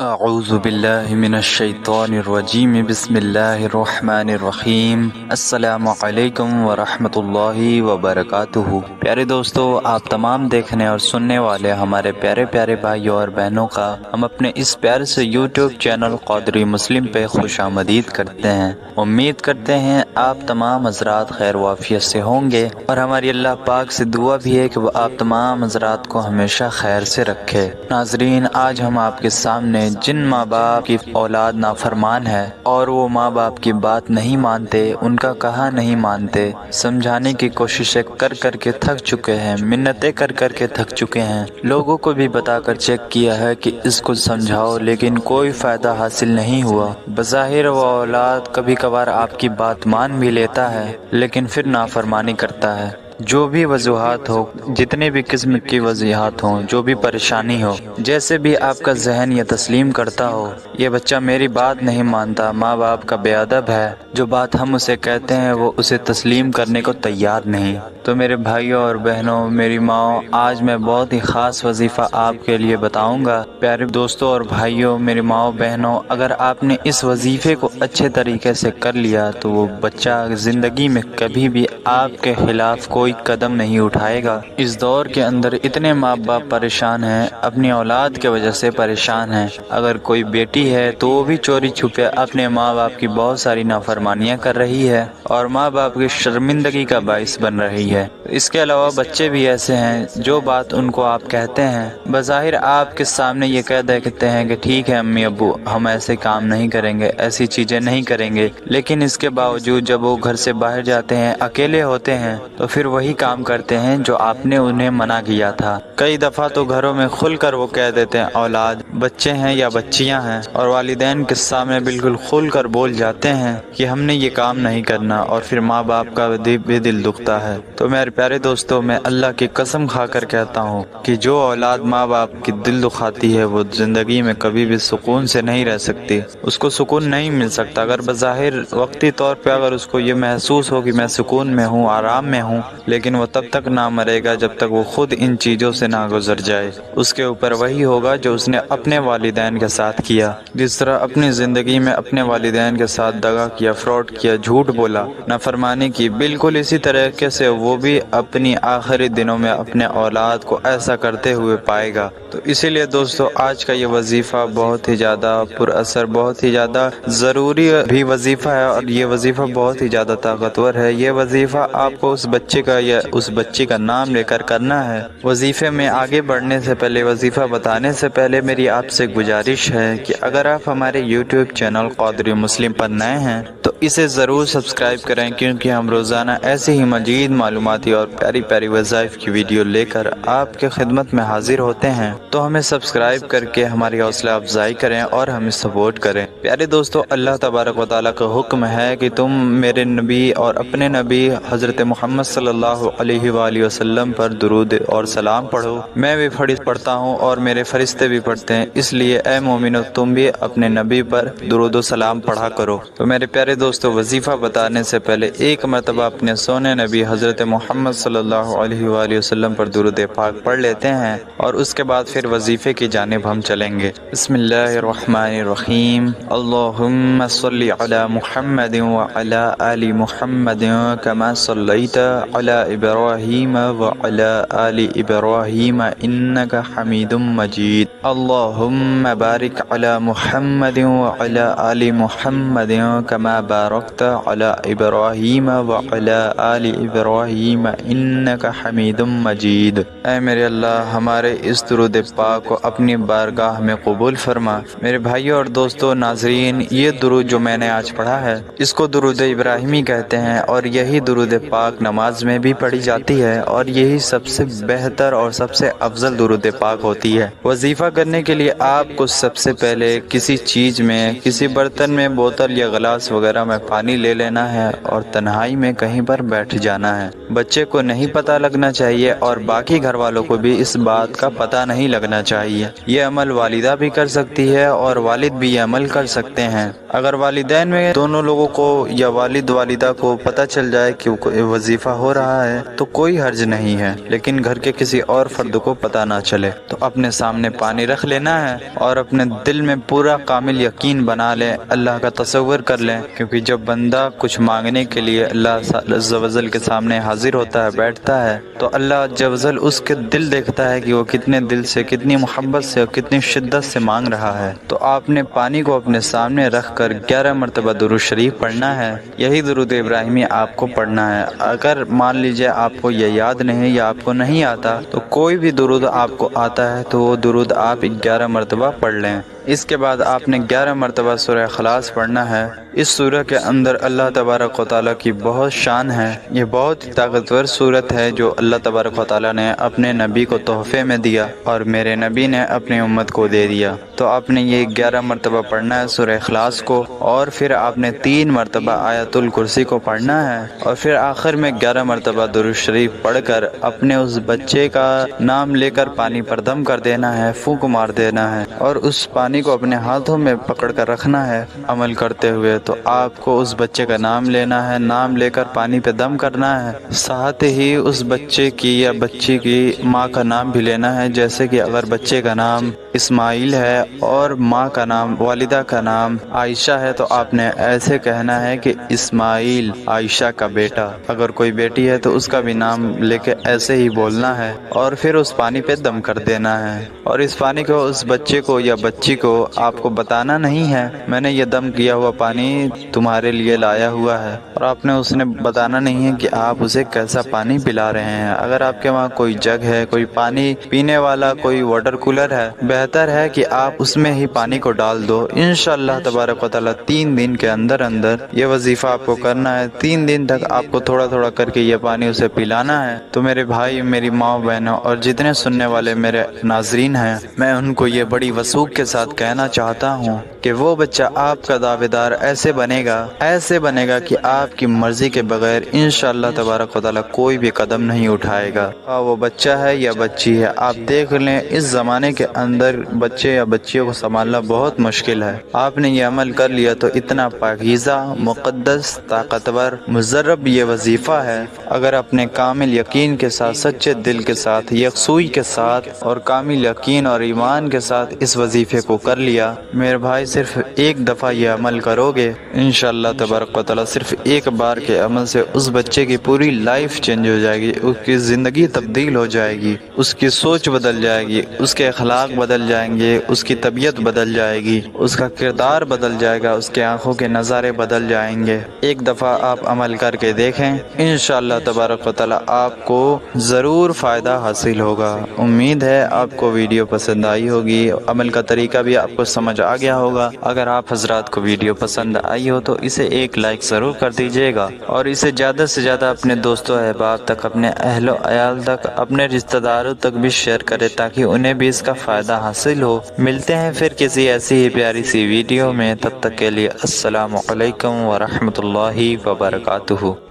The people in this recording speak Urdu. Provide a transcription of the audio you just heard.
اعوذ باللہ من الشیطان الرجیم بسم اللہ الرحمن الرحیم السلام علیکم ورحمۃ اللہ وبرکاتہ۔ پیارے دوستو، آپ تمام دیکھنے اور سننے والے ہمارے پیارے پیارے بھائیوں اور بہنوں کا ہم اپنے اس پیارے سے یوٹیوب چینل قادری مسلم پہ خوش آمدید کرتے ہیں۔ امید کرتے ہیں آپ تمام حضرات خیر و عافیت سے ہوں گے، اور ہماری اللہ پاک سے دعا بھی ہے کہ وہ آپ تمام حضرات کو ہمیشہ خیر سے رکھے۔ ناظرین، آج ہم آپ کے سامنے جن ماں باپ کی اولاد نافرمان ہے اور وہ ماں باپ کی بات نہیں مانتے، ان کا کہا نہیں مانتے، سمجھانے کی کوششیں کر کر کے تھک چکے ہیں، منتیں کر کر کے تھک چکے ہیں، لوگوں کو بھی بتا کر چیک کیا ہے کہ اس کو سمجھاؤ، لیکن کوئی فائدہ حاصل نہیں ہوا۔ بظاہر وہ اولاد کبھی کبھار آپ کی بات مان بھی لیتا ہے، لیکن پھر نافرمانی کرتا ہے۔ جو بھی وجوہات ہو، جتنے بھی قسم کی وجوہات ہوں، جو بھی پریشانی ہو، جیسے بھی آپ کا ذہن یہ تسلیم کرتا ہو یہ بچہ میری بات نہیں مانتا، ماں باپ کا بے ادب ہے، جو بات ہم اسے کہتے ہیں وہ اسے تسلیم کرنے کو تیار نہیں، تو میرے بھائیوں اور بہنوں، میری ماں، آج میں بہت ہی خاص وظیفہ آپ کے لیے بتاؤں گا۔ پیارے دوستوں اور بھائیوں، میری ماں بہنوں، اگر آپ نے اس وظیفے کو اچھے طریقے سے کر لیا تو وہ بچہ زندگی میں کبھی بھی آپ کے خلاف کوئی قدم نہیں اٹھائے گا۔ اس دور کے اندر اتنے ماں باپ پریشان ہیں، اپنی اولاد کی وجہ سے پریشان ہیں۔ اگر کوئی بیٹی ہے تو وہ بھی چوری چھپے اپنے ماں باپ کی بہت ساری نافرمانیاں کر رہی ہے اور ماں باپ کی شرمندگی کا باعث بن رہی ہے۔ اس کے علاوہ بچے بھی ایسے ہیں، جو بات ان کو آپ کہتے ہیں، بظاہر آپ کے سامنے یہ کہہ دیتے ہیں کہ ٹھیک ہے امی ابو، ہم ایسے کام نہیں کریں گے، ایسی چیزیں نہیں کریں گے، لیکن اس کے باوجود جب وہ گھر سے باہر جاتے ہیں، اکیلے ہوتے ہیں، تو پھر وہی کام کرتے ہیں جو آپ نے انہیں منع کیا تھا۔ کئی دفعہ تو گھروں میں کھل کر وہ کہہ دیتے ہیں، اولاد، بچے ہیں یا بچیاں ہیں، اور والدین کے سامنے بالکل کھل کر بول جاتے ہیں کہ ہم نے یہ کام نہیں کرنا، اور پھر ماں باپ کا بھی دل دکھتا ہے۔ تو میرے پیارے دوستوں، میں اللہ کی قسم کھا کر کہتا ہوں کہ جو اولاد ماں باپ کی دل دکھاتی ہے وہ زندگی میں کبھی بھی سکون سے نہیں رہ سکتی، اس کو سکون نہیں مل سکتا۔ اگر بظاہر وقتی طور پہ اگر اس کو یہ محسوس ہو کہ میں سکون میں ہوں، آرام میں ہوں، لیکن وہ تب تک نہ مرے گا جب تک وہ خود ان چیزوں سے نہ گزر جائے۔ اس کے اوپر وہی ہوگا جو اس نے اپنے والدین کے ساتھ کیا۔ جس طرح اپنی زندگی میں اپنے والدین کے ساتھ دغا کیا، فراڈ کیا، جھوٹ بولا، نافرمانی کی، بالکل اسی طریقے سے وہ بھی اپنی آخری دنوں میں اپنے اولاد کو ایسا کرتے ہوئے پائے گا۔ تو اسی لیے دوستو، آج کا یہ وظیفہ بہت ہی زیادہ پر اثر، بہت ہی زیادہ ضروری بھی وظیفہ ہے، اور یہ وظیفہ بہت ہی زیادہ طاقتور ہے۔ یہ وظیفہ آپ کو اس بچے کا یا اس بچی کا نام لے کر کرنا ہے۔ وظیفے میں آگے بڑھنے سے پہلے، وظیفہ بتانے سے پہلے میری آپ سے گزارش ہے کہ اگر آپ ہمارے یوٹیوب چینل قادری مسلم پر نئے ہیں تو اسے ضرور سبسکرائب کریں، کیونکہ ہم روزانہ ایسی ہی مزید معلوماتی اور پیاری پیاری وظائف کی ویڈیو لے کر آپ کے خدمت میں حاضر ہوتے ہیں۔ تو ہمیں سبسکرائب کر کے ہماری حوصلہ افزائی کریں اور ہمیں سپورٹ کریں۔ پیارے دوستو، اللہ تبارک و تعالیٰ کا حکم ہے کہ تم میرے نبی اور اپنے نبی حضرت محمد صلی اللہ علیہ وآلہ وسلم پر درود اور سلام پڑھو۔ میں بھی پڑھتا ہوں اور میرے فرشتے بھی پڑھتے ہیں، اس لیے اے مومنو، تم بھی اپنے نبی پر درود و سلام پڑھا کرو۔ تو میرے پیارے دوستو، وظیفہ بتانے سے پہلے ایک مرتبہ اپنے سونے نبی حضرت محمد صلی اللہ علیہ وآلہ وسلم پر درود پاک پڑھ لیتے ہیں، اور اس کے بعد پھر وظیفے کی جانب ہم چلیں گے۔ بسم اللہ الرحمن الرحیم۔ اللہم صلی علی محمد وعلی آل محمد کما صلیت علی ابراہیم وعلی آل ابراہیم انک حمید مجید۔ اللہم بارک علی محمد وعلی آل محمد کما بارکت علی ابراہیم وعلی آل ابراہیم انک حمید مجید۔ اے میرے اللہ، ہمارے اس درود پاک کو اپنی بارگاہ میں قبول فرما۔ میرے بھائیوں اور دوستو، ناظرین، یہ درود جو میں نے آج پڑھا ہے اس کو درود ابراہیمی کہتے ہیں، اور یہی درود پاک نماز میں بھی پڑھی جاتی ہے، اور یہی سب سے بہتر اور سب سے افضل درود پاک ہوتی ہے۔ وظیفہ کرنے کے لیے آپ کو سب سے پہلے کسی چیز میں، کسی برتن میں، بوتل یا گلاس وغیرہ میں پانی لے لینا ہے، اور تنہائی میں کہیں پر بیٹھ جانا ہے۔ بچے کو نہیں پتہ لگنا چاہیے اور باقی گھر والوں کو بھی اس بات کا پتہ نہیں لگنا چاہیے۔ یہ عمل والدہ بھی کر سکتی ہے اور والد بھی یہ عمل کر سکتے ہیں۔ اگر والدین میں دونوں لوگوں کو یا والد والدہ کو پتہ چل جائے کہ وظیفہ ہو رہا ہے تو کوئی حرج نہیں ہے، لیکن گھر کے کسی اور فرد کو پتہ نہ چلے تو اپنے سامنے پانی رکھ لینا ہے اور اپنے دل میں پورا کامل یقین بنا لیں، اللہ کا تصور کر لیں، کیونکہ جب بندہ کچھ مانگنے کے لیے اللہ عز و جل کے سامنے حاضر ہوتا ہے، بیٹھتا ہے، تو اللہ عز و جل اس کے دل دیکھتا ہے کہ وہ کتنے دل سے، کتنی محبت سے اور کتنی شدت سے مانگ رہا ہے۔ تو آپ نے پانی کو اپنے سامنے رکھ کر 11 مرتبہ درود شریف پڑھنا ہے۔ یہی درود ابراہیمی آپ کو پڑھنا ہے۔ اگر مان لیجئے آپ کو یہ یاد نہیں یا آپ کو نہیں آتا تو کوئی بھی درود آپ کو آتا ہے تو وہ درود آپ 11 مرتبہ پڑھ لیں۔ اس کے بعد آپ نے 11 مرتبہ سورہ اخلاص پڑھنا ہے۔ اس سورہ کے اندر اللہ تبارک و تعالیٰ کی بہت شان ہے۔ یہ بہت طاقتور سورت ہے جو اللہ تبارک و تعالیٰ نے اپنے نبی کو تحفے میں دیا اور میرے نبی نے اپنی امت کو دے دیا۔ تو آپ نے یہ 11 مرتبہ پڑھنا ہے سورہ اخلاص کو، اور پھر آپ نے 3 مرتبہ آیت الکرسی کو پڑھنا ہے، اور پھر آخر میں 11 مرتبہ درود شریف پڑھ کر اپنے اس بچے کا نام لے کر پانی پر دم کر دینا ہے، پھونک مار دینا ہے، اور اس پانی کو اپنے ہاتھوں میں پکڑ کر رکھنا ہے عمل کرتے ہوئے۔ تو آپ کو اس بچے کا نام لینا ہے، نام لے کر پانی پہ دم کرنا ہے، ساتھ ہی اس بچے کی یا بچی کی ماں کا نام بھی لینا ہے، جیسے کہ اگر بچے کا نام اسماعیل ہے اور ماں کا نام، والدہ کا نام عائشہ ہے، تو آپ نے ایسے کہنا ہے کہ اسماعیل عائشہ کا بیٹا۔ اگر کوئی بیٹی ہے تو اس کا بھی نام لے کے ایسے ہی بولنا ہے، اور پھر اس پانی پہ دم کر دینا ہے۔ اور اس پانی کو اس بچے کو یا بچی کو آپ کو بتانا نہیں ہے میں نے یہ دم کیا ہوا پانی تمہارے لیے لایا ہوا ہے، اور آپ نے اس نے بتانا نہیں ہے کہ آپ اسے کیسا پانی پلا رہے ہیں۔ اگر آپ کے وہاں کوئی جگ ہے، کوئی پانی پینے والا کوئی واٹر کولر ہے، بہتر ہے کہ آپ اس میں ہی پانی کو ڈال دو۔ انشاءاللہ تبارک و تعالیٰ 3 دن کے اندر یہ وظیفہ آپ کو کرنا ہے۔ 3 دن تک آپ کو تھوڑا تھوڑا کر کے یہ پانی اسے پلانا ہے۔ تو میرے بھائی، میری ماں بہنوں اور جتنے سننے والے میرے ناظرین ہیں، میں ان کو یہ بڑی وثوق کے ساتھ کہنا چاہتا ہوں کہ وہ بچہ آپ کا دعویدار ایسے بنے گا کہ آپ کی مرضی کے بغیر انشاءاللہ تبارک و تعالیٰ کوئی بھی قدم نہیں اٹھائے گا، وہ بچہ ہے یا بچی ہے۔ آپ دیکھ لیں اس زمانے کے اندر بچے یا بچیوں کو سنبھالنا بہت مشکل ہے۔ آپ نے یہ عمل کر لیا تو اتنا پاکیزہ، مقدس، طاقتور، مجرب یہ وظیفہ ہے۔ اگر اپنے کامل یقین کے ساتھ، سچے دل کے ساتھ، یکسوئی کے ساتھ اور کامل یقین اور ایمان کے ساتھ اس وظیفے کو کر لیا، میرے بھائی صرف ایک دفعہ یہ عمل کرو گے، انشاءاللہ تبارک و تعالیٰ صرف ایک بار کے عمل سے اس بچے کی پوری لائف چینج ہو جائے گی، اس کی زندگی تبدیل ہو جائے گی، اس کی سوچ بدل جائے گی، اس کے اخلاق بدل جائیں گے، اس کی طبیعت بدل جائے گی، اس کا کردار بدل جائے گا، اس کے آنکھوں کے نظارے بدل جائیں گے۔ ایک دفعہ آپ عمل کر کے دیکھیں، انشاءاللہ تبارک و تعالیٰ آپ کو ضرور فائدہ حاصل ہوگا۔ امید ہے آپ کو ویڈیو پسند آئی ہوگی، عمل کا طریقہ بھی آپ کو سمجھ آ گیا ہوگا۔ اگر آپ حضرات کو ویڈیو پسند آئی ہو تو اسے ایک لائک ضرور کر دیجیے گا، اور اسے زیادہ سے زیادہ اپنے دوستوں احباب تک، اپنے اہل و عیال تک، اپنے رشتہ داروں تک بھی شیئر کرے تاکہ انہیں بھی اس کا فائدہ حاصل ہو۔ ملتے ہیں پھر کسی ایسی ہی پیاری سی ویڈیو میں، تب تک کے لیے السلام علیکم ورحمۃ اللہ وبرکاتہ۔